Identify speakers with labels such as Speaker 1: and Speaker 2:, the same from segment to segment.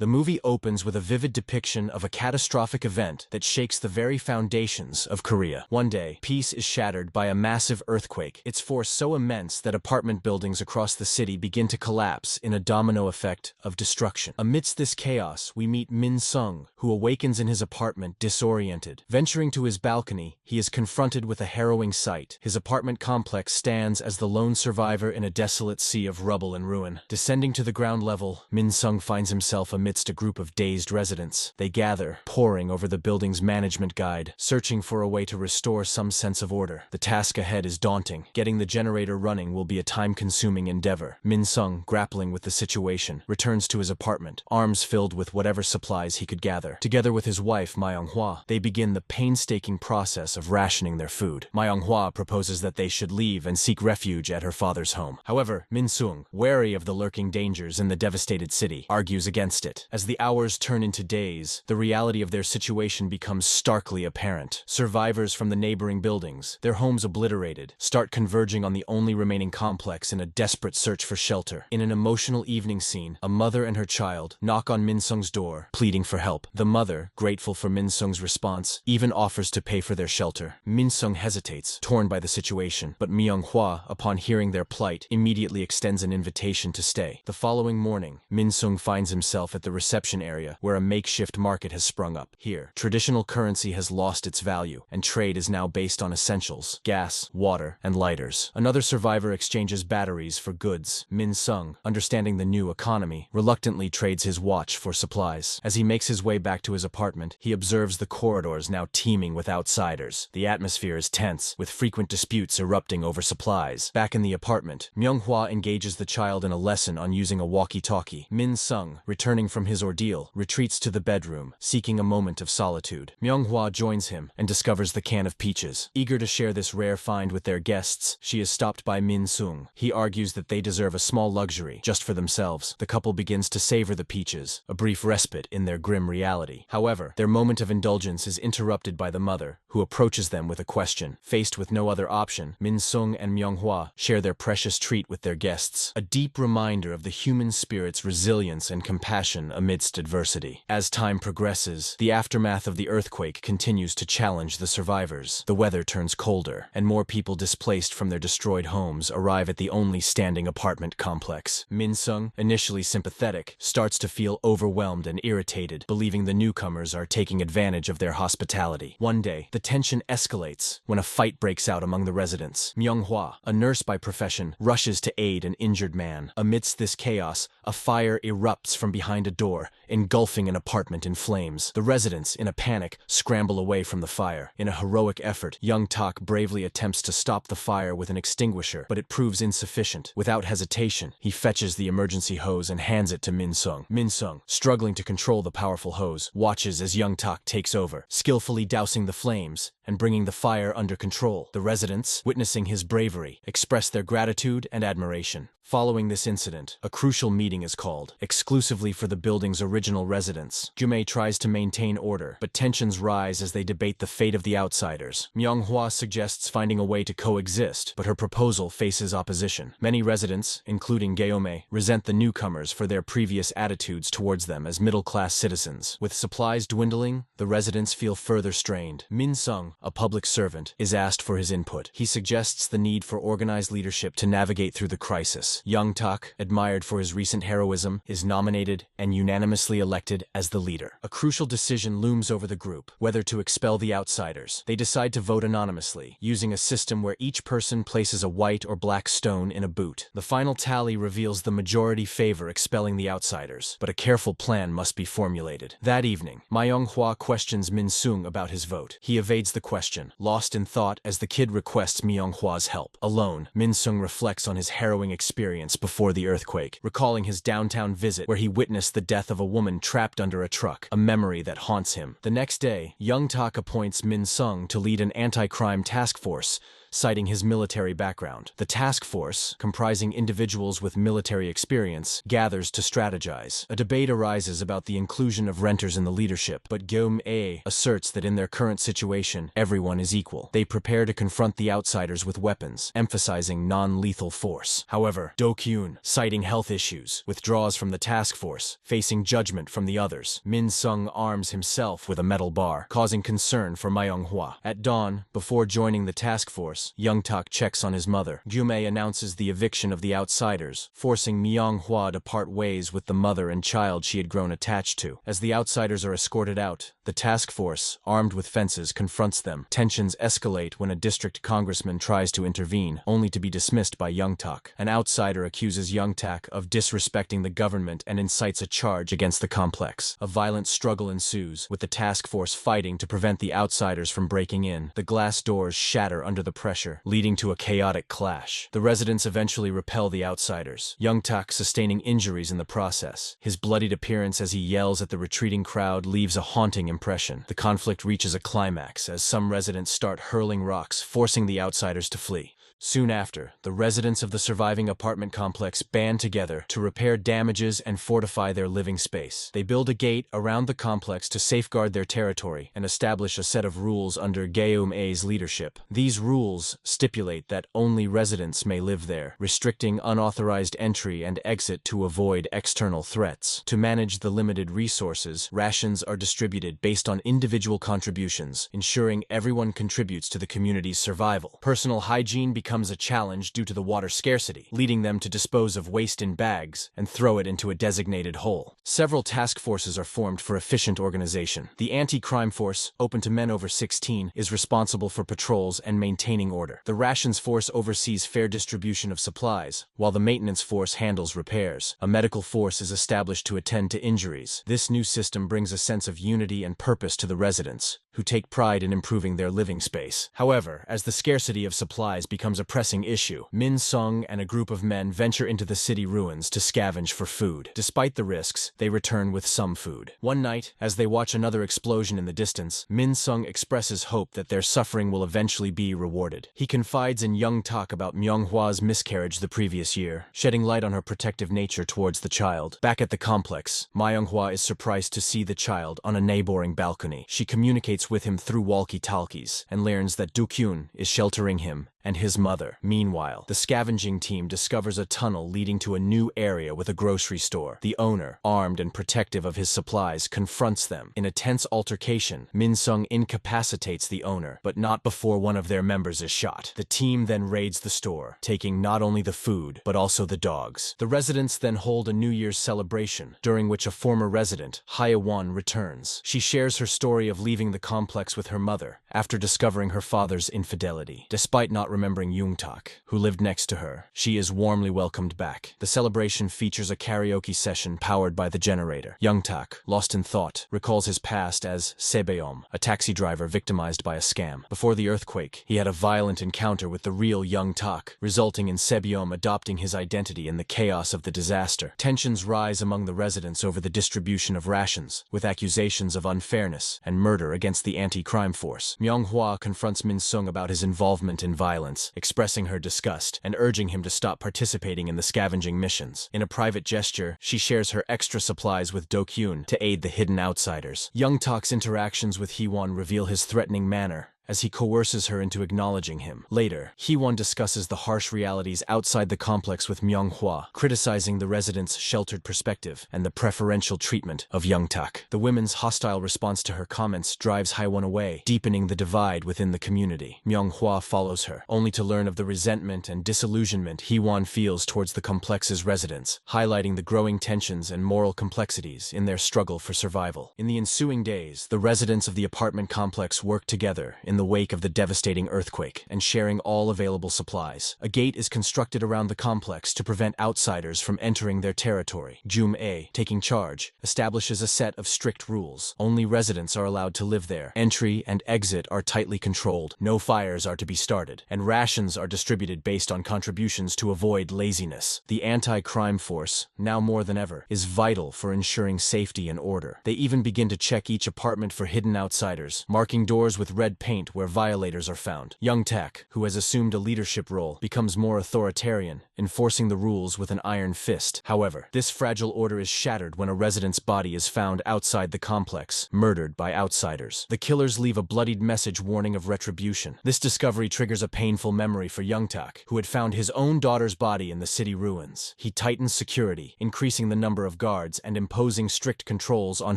Speaker 1: The movie opens with a vivid depiction of a catastrophic event that shakes the very foundations of Korea. One day, peace is shattered by a massive earthquake, its force so immense that apartment buildings across the city begin to collapse in a domino effect of destruction. Amidst this chaos, we meet Min Sung, who awakens in his apartment disoriented. Venturing to his balcony, he is confronted with a harrowing sight. His apartment complex stands as the lone survivor in a desolate sea of rubble and ruin. Descending to the ground level, Min Sung finds himself amidst a group of dazed residents. They gather, poring over the building's management guide, searching for a way to restore some sense of order. The task ahead is daunting. Getting the generator running will be a time-consuming endeavor. Min Sung, grappling with the situation, returns to his apartment, arms filled with whatever supplies he could gather. Together with his wife, Myung-hwa, they begin the painstaking process of rationing their food. Myung-hwa proposes that they should leave and seek refuge at her father's home. However, Min Sung, wary of the lurking dangers in the devastated city, argues against it. As the hours turn into days, the reality of their situation becomes starkly apparent. Survivors from the neighboring buildings, their homes obliterated, start converging on the only remaining complex in a desperate search for shelter. In an emotional evening scene, a mother and her child knock on Min Sung's door, pleading for help. The mother, grateful for Min Sung's response, even offers to pay for their shelter. Min Sung hesitates, torn by the situation, but Myung-hwa, upon hearing their plight, immediately extends an invitation to stay. The following morning, Min Sung finds himself at the reception area, where a makeshift market has sprung up. Here, traditional currency has lost its value, and trade is now based on essentials: gas, water, and lighters. Another survivor exchanges batteries for goods. Min Sung, understanding the new economy, reluctantly trades his watch for supplies. As he makes his way back to his apartment, he observes the corridors now teeming with outsiders. The atmosphere is tense, with frequent disputes erupting over supplies. Back in the apartment, Myung-hwa engages the child in a lesson on using a walkie-talkie. Min Sung, returning from his ordeal, retreats to the bedroom, seeking a moment of solitude. Myung-hwa joins him and discovers the can of peaches. Eager to share this rare find with their guests, she is stopped by Min Sung. He argues that they deserve a small luxury, just for themselves. The couple begins to savor the peaches, a brief respite in their grim reality. However, their moment of indulgence is interrupted by the mother, who approaches them with a question. Faced with no other option, Min Sung and Myung-hwa share their precious treat with their guests, a deep reminder of the human spirit's resilience and compassion amidst adversity. As time progresses, the aftermath of the earthquake continues to challenge the survivors. The weather turns colder, and more people displaced from their destroyed homes arrive at the only standing apartment complex. Min Sung, initially sympathetic, starts to feel overwhelmed and irritated, believing the newcomers are taking advantage of their hospitality. One day, the tension escalates when a fight breaks out among the residents. Myung-hwa, a nurse by profession, rushes to aid an injured man. Amidst this chaos, a fire erupts from behind a door, engulfing an apartment in flames. The residents, in a panic, scramble away from the fire. In a heroic effort, Young Tak bravely attempts to stop the fire with an extinguisher, but it proves insufficient. Without hesitation, he fetches the emergency hose and hands it to Min Sung. Min Sung, struggling to control the powerful hose, watches as Young Tak takes over, skillfully dousing the flames and bringing the fire under control. The residents, witnessing his bravery, express their gratitude and admiration. Following this incident, a crucial meeting is called, exclusively for the building's original residents. Jumae tries to maintain order, but tensions rise as they debate the fate of the outsiders. Myung-hwa suggests finding a way to coexist, but her proposal faces opposition. Many residents, including Geome, resent the newcomers for their previous attitudes towards them as middle-class citizens. With supplies dwindling, the residents feel further strained. Min Sung, a public servant, is asked for his input. He suggests the need for organized leadership to navigate through the crisis. Young Tak, admired for his recent heroism, is nominated and unanimously elected as the leader. A crucial decision looms over the group, whether to expel the outsiders. They decide to vote anonymously, using a system where each person places a white or black stone in a boot. The final tally reveals the majority favor expelling the outsiders, but a careful plan must be formulated. That evening, Myung-hwa questions Min Sung about his vote. He evades the question, lost in thought as the kid requests Myung-hwa's help. Alone, Min Sung reflects on his harrowing experience before the earthquake, recalling his downtown visit where he witnessed the death of a woman trapped under a truck, a memory that haunts him. The next day, Young Tak appoints Min Sung to lead an anti-crime task force, citing his military background. The task force, comprising individuals with military experience, gathers to strategize. A debate arises about the inclusion of renters in the leadership, but Guillaume asserts that in their current situation, everyone is equal. They prepare to confront the outsiders with weapons, emphasizing non-lethal force. However, Do Kyun, citing health issues, withdraws from the task force, facing judgment from the others. Min Sung arms himself with a metal bar, causing concern for Myung-hwa. At dawn, before joining the task force, Young-tak checks on his mother. Gume announces the eviction of the outsiders, forcing Myung-hwa to part ways with the mother and child she had grown attached to. As the outsiders are escorted out, the task force, armed with fences, confronts them. Tensions escalate when a district congressman tries to intervene, only to be dismissed by Young-tak. An outsider accuses Young-tak of disrespecting the government and incites a charge against the complex. A violent struggle ensues, with the task force fighting to prevent the outsiders from breaking in. The glass doors shatter under the pressure, leading to a chaotic clash. The residents eventually repel the outsiders, Young-tak sustaining injuries in the process. His bloodied appearance as he yells at the retreating crowd leaves a haunting impression. The conflict reaches a climax as some residents start hurling rocks, forcing the outsiders to flee. Soon after, the residents of the surviving apartment complex band together to repair damages and fortify their living space. They build a gate around the complex to safeguard their territory and establish a set of rules under Guillaume's leadership. These rules stipulate that only residents may live there, restricting unauthorized entry and exit to avoid external threats. To manage the limited resources, rations are distributed based on individual contributions, ensuring everyone contributes to the community's survival. Personal hygiene becomes a challenge due to the water scarcity, leading them to dispose of waste in bags and throw it into a designated hole. Several task forces are formed for efficient organization. The anti-crime force, open to men over 16, is responsible for patrols and maintaining order. The rations force oversees fair distribution of supplies, while the maintenance force handles repairs. A medical force is established to attend to injuries. This new system brings a sense of unity and purpose to the residents, who take pride in improving their living space. However, as the scarcity of supplies becomes a pressing issue, Min Sung and a group of men venture into the city ruins to scavenge for food. Despite the risks, they return with some food. One night, as they watch another explosion in the distance, Min Sung expresses hope that their suffering will eventually be rewarded. He confides in Young-tak about Myung-hwa's miscarriage the previous year, shedding light on her protective nature towards the child. Back at the complex, Myung-hwa is surprised to see the child on a neighboring balcony. She communicates with him through walkie-talkies and learns that Do Kyun is sheltering him and his mother. Meanwhile, the scavenging team discovers a tunnel leading to a new area with a grocery store. The owner, armed and protective of his supplies, confronts them. In a tense altercation, Min Sung incapacitates the owner, but not before one of their members is shot. The team then raids the store, taking not only the food, but also the dogs. The residents then hold a New Year's celebration, during which a former resident, Hye-won, returns. She shares her story of leaving the complex with her mother, after discovering her father's infidelity. Despite not remembering Young-tak, who lived next to her, she is warmly welcomed back. The celebration features a karaoke session powered by the generator. Young-tak, lost in thought, recalls his past as Sebeom, a taxi driver victimized by a scam. Before the earthquake, he had a violent encounter with the real Young-tak, resulting in Sebeom adopting his identity in the chaos of the disaster. Tensions rise among the residents over the distribution of rations, with accusations of unfairness and murder against the anti-crime force. Myung-hwa confronts Min Sung about his involvement in violence, expressing her disgust and urging him to stop participating in the scavenging missions. In a private gesture, she shares her extra supplies with Do Kyun to aid the hidden outsiders. Young-tak's interactions with Hee-won reveal his threatening manner, as he coerces her into acknowledging him. Later, Hee-won discusses the harsh realities outside the complex with Myung-hwa, criticizing the residents' sheltered perspective and the preferential treatment of Young-tak. The women's hostile response to her comments drives Hye-won away, deepening the divide within the community. Myung-hwa follows her, only to learn of the resentment and disillusionment Hee-won feels towards the complex's residents, highlighting the growing tensions and moral complexities in their struggle for survival. In the ensuing days, the residents of the apartment complex work together in the wake of the devastating earthquake and sharing all available supplies. A gate is constructed around the complex to prevent outsiders from entering their territory. Jum-ae, taking charge, establishes a set of strict rules. Only residents are allowed to live there. Entry and exit are tightly controlled. No fires are to be started, and rations are distributed based on contributions to avoid laziness. The anti-crime force, now more than ever, is vital for ensuring safety and order. They even begin to check each apartment for hidden outsiders, marking doors with red paint point where violators are found. Young Tak, who has assumed a leadership role, becomes more authoritarian, enforcing the rules with an iron fist. However, this fragile order is shattered when a resident's body is found outside the complex, murdered by outsiders. The killers leave a bloodied message warning of retribution. This discovery triggers a painful memory for Young Tak, who had found his own daughter's body in the city ruins. He tightens security, increasing the number of guards and imposing strict controls on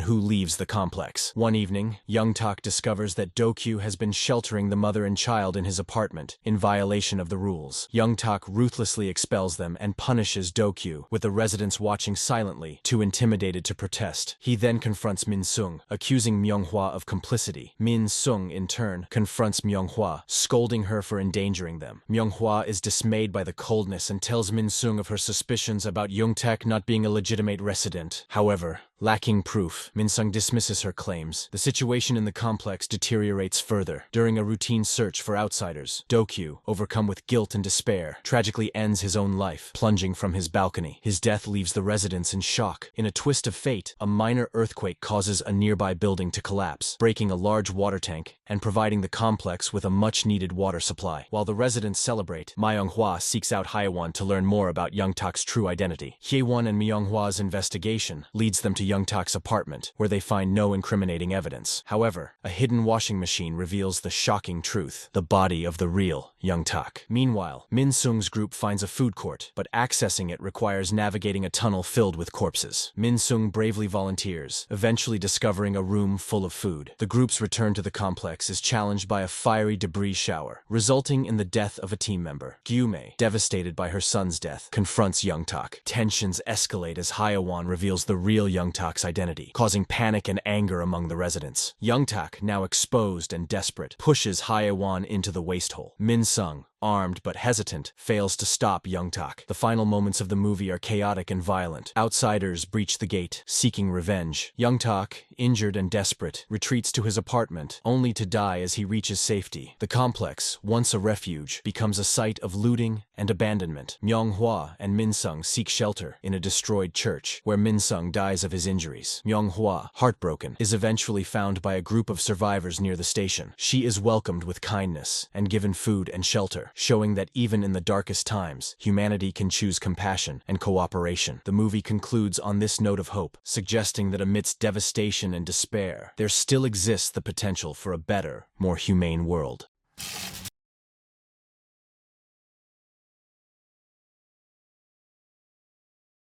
Speaker 1: who leaves the complex. One evening, Young Tak discovers that Do-kyu has been sheltering the mother and child in his apartment, in violation of the rules. Young Tak ruthlessly expels them and punishes Do-kyu, with the residents watching silently, too intimidated to protest. He then confronts Min Sung, accusing Myung-hwa of complicity. Min Sung, in turn, confronts Myung-hwa, scolding her for endangering them. Myung-hwa is dismayed by the coldness and tells Min Sung of her suspicions about Young Tak not being a legitimate resident. However, lacking proof, Min Sung dismisses her claims. The situation in the complex deteriorates further. During a routine search for outsiders, Do-kyu, overcome with guilt and despair, tragically ends his own life, plunging from his balcony. His death leaves the residents in shock. In a twist of fate, a minor earthquake causes a nearby building to collapse, breaking a large water tank and providing the complex with a much-needed water supply. While the residents celebrate, Myung-hwa seeks out Haewon to learn more about Young Tak's true identity. Haewon and Myung-hwa's investigation leads them to Young Tak's apartment, where they find no incriminating evidence. However, a hidden washing machine reveals the shocking truth: the body of the real Young Tak. Meanwhile, Min Sung's group finds a food court, but accessing it requires navigating a tunnel filled with corpses. Min Sung bravely volunteers, eventually discovering a room full of food. The group's return to the complex is challenged by a fiery debris shower, resulting in the death of a team member. Gyume, devastated by her son's death, confronts Young Tak. Tensions escalate as Haewon reveals the real Young Tak's identity, causing panic and anger among the residents. Young Tak, now exposed and desperate, pushes Haewon into the waste hole. Min Sung, armed but hesitant, fails to stop Young Tak. The final moments of the movie are chaotic and violent. Outsiders breach the gate, seeking revenge. Young Tak, injured and desperate, retreats to his apartment, only to die as he reaches safety. The complex, once a refuge, becomes a site of looting and abandonment. Myung-hwa and Min Sung seek shelter in a destroyed church, where Min Sung dies of his injuries. Myung-hwa, heartbroken, is eventually found by a group of survivors near the station. She is welcomed with kindness and given food and shelter, showing that even in the darkest times, humanity can choose compassion and cooperation. The movie concludes on this note of hope, suggesting that amidst devastation and despair, there still exists the potential for a better, more humane world.